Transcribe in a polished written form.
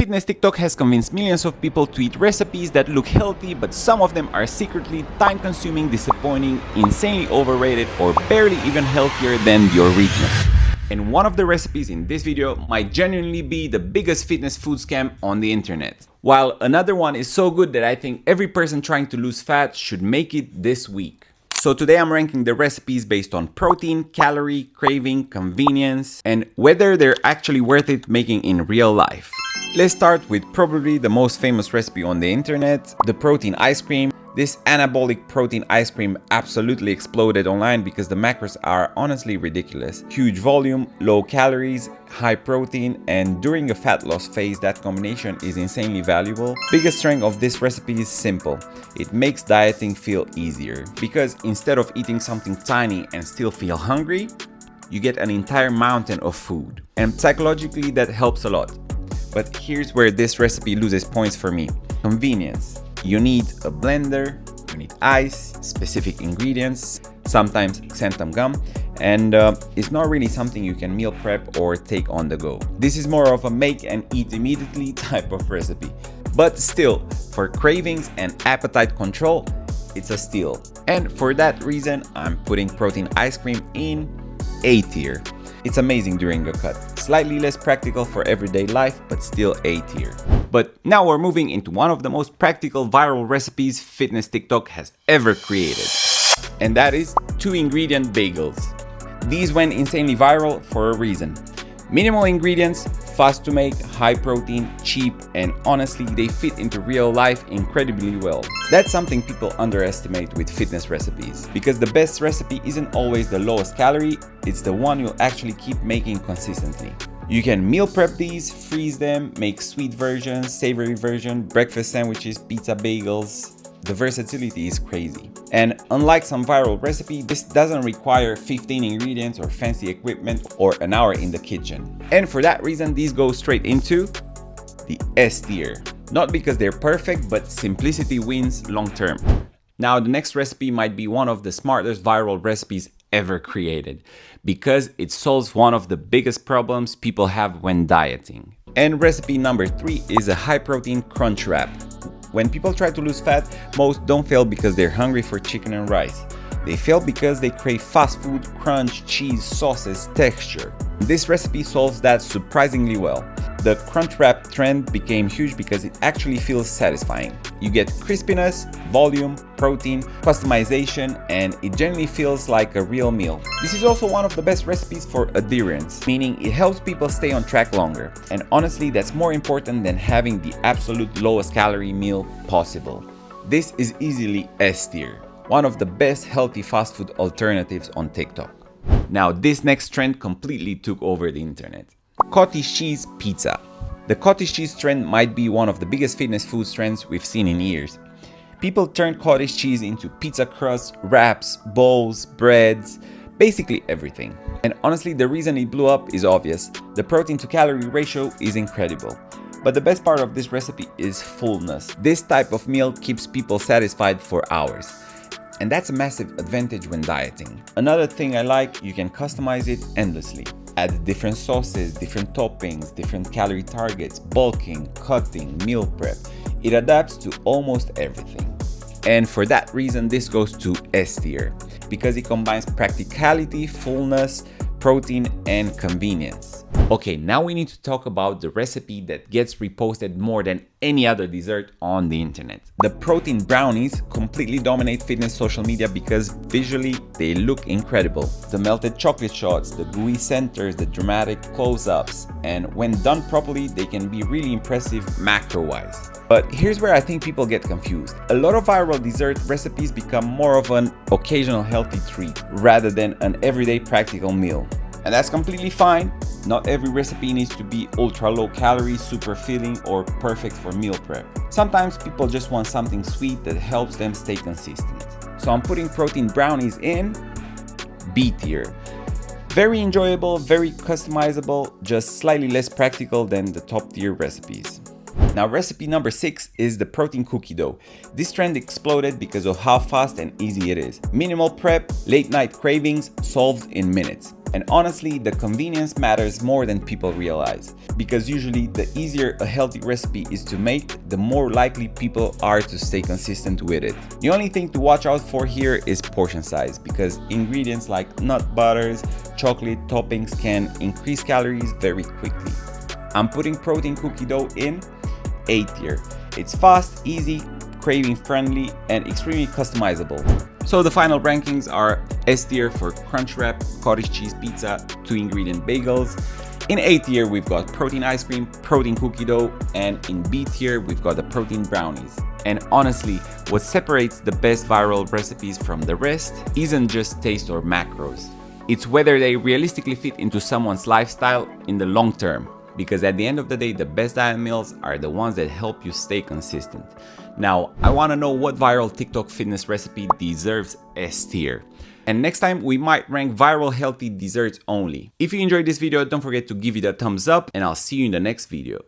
Fitness TikTok has convinced millions of people to eat recipes that look healthy, but some of them are secretly time-consuming, disappointing, insanely overrated, or barely even healthier than the original. And one of the recipes in this video might genuinely be the biggest fitness food scam on the internet. While another one is so good that I think every person trying to lose fat should make it this week. So today I'm ranking the recipes based on protein, calorie, craving, convenience, and whether they're actually worth it making in real life. Let's start with probably the most famous recipe on the internet, the protein ice cream. This anabolic protein ice cream absolutely exploded online because the macros are honestly ridiculous. Huge volume, low calories, high protein, and during a fat loss phase, that combination is insanely valuable. Biggest strength of this recipe is simple. It makes dieting feel easier because instead of eating something tiny and still feel hungry, you get an entire mountain of food. And psychologically, that helps a lot. But here's where this recipe loses points for me. Convenience. You need a blender, you need ice, specific ingredients, sometimes xanthan gum, and it's not really something you can meal prep or take on the go. This is more of a make and eat immediately type of recipe. But still, for cravings and appetite control, it's a steal. And for that reason, I'm putting protein ice cream in A tier. It's amazing during a cut. Slightly less practical for everyday life, but still A tier. But now we're moving into one of the most practical viral recipes Fitness TikTok has ever created. And that is 2-ingredient bagels. These went insanely viral for a reason. Minimal ingredients, fast to make, high protein, cheap, and honestly, they fit into real life incredibly well. That's something people underestimate with fitness recipes, because the best recipe isn't always the lowest calorie, it's the one you'll actually keep making consistently. You can meal prep these, freeze them, make sweet versions, savory version, breakfast sandwiches, pizza bagels. The versatility is crazy. And unlike some viral recipe, this doesn't require 15 ingredients or fancy equipment or an hour in the kitchen. And for that reason, these go straight into the S tier. Not because they're perfect, but simplicity wins long term. Now, the next recipe might be one of the smartest viral recipes ever created, because it solves one of the biggest problems people have when dieting. And recipe number 3 is a high protein crunch wrap. When people try to lose fat, most don't fail because they're hungry for chicken and rice. They fail because they crave fast food, crunch, cheese, sauces, texture. This recipe solves that surprisingly well. The crunch wrap trend became huge because it actually feels satisfying. You get crispiness, volume, protein, customization, and it generally feels like a real meal. This is also one of the best recipes for adherence, meaning it helps people stay on track longer. And honestly, that's more important than having the absolute lowest calorie meal possible. This is easily S tier, one of the best healthy fast food alternatives on TikTok. Now, this next trend completely took over the internet. Cottage cheese pizza. The cottage cheese trend might be one of the biggest fitness food trends we've seen in years. People turned cottage cheese into pizza crusts, wraps, bowls, breads, basically everything. And honestly, the reason it blew up is obvious. The protein to calorie ratio is incredible. But the best part of this recipe is fullness. This type of meal keeps people satisfied for hours. And that's a massive advantage when dieting. Another thing I like, you can customize it endlessly. Add different sauces, different toppings, different calorie targets, bulking, cutting, meal prep. It adapts to almost everything. And for that reason, this goes to S tier, because it combines practicality, fullness, protein, and convenience. Okay, now we need to talk about the recipe that gets reposted more than any other dessert on the internet. The protein brownies completely dominate fitness social media because visually they look incredible. The melted chocolate shots, the gooey centers, the dramatic close-ups, and when done properly, they can be really impressive macro-wise. But here's where I think people get confused. A lot of viral dessert recipes become more of an occasional healthy treat rather than an everyday practical meal. And that's completely fine. Not every recipe needs to be ultra low calorie, super filling, or perfect for meal prep. Sometimes people just want something sweet that helps them stay consistent. So I'm putting protein brownies in B tier. Very enjoyable, very customizable, just slightly less practical than the top tier recipes. Now, recipe number 6 is the protein cookie dough. This trend exploded because of how fast and easy it is. Minimal prep, late night cravings solved in minutes. And honestly, the convenience matters more than people realize, because usually the easier a healthy recipe is to make, the more likely people are to stay consistent with it. The only thing to watch out for here is portion size, because ingredients like nut butters, chocolate toppings can increase calories very quickly. I'm putting protein cookie dough in A tier. It's fast, easy, craving friendly, and extremely customizable. So the final rankings are S tier for crunch wrap, cottage cheese pizza, 2-ingredient bagels. In A tier, we've got protein ice cream, protein cookie dough, and in B tier, we've got the protein brownies. And honestly, what separates the best viral recipes from the rest isn't just taste or macros. It's whether they realistically fit into someone's lifestyle in the long term. Because at the end of the day, the best diet meals are the ones that help you stay consistent. Now, I want to know what viral TikTok fitness recipe deserves S tier. And next time, we might rank viral healthy desserts only. If you enjoyed this video, don't forget to give it a thumbs up, and I'll see you in the next video.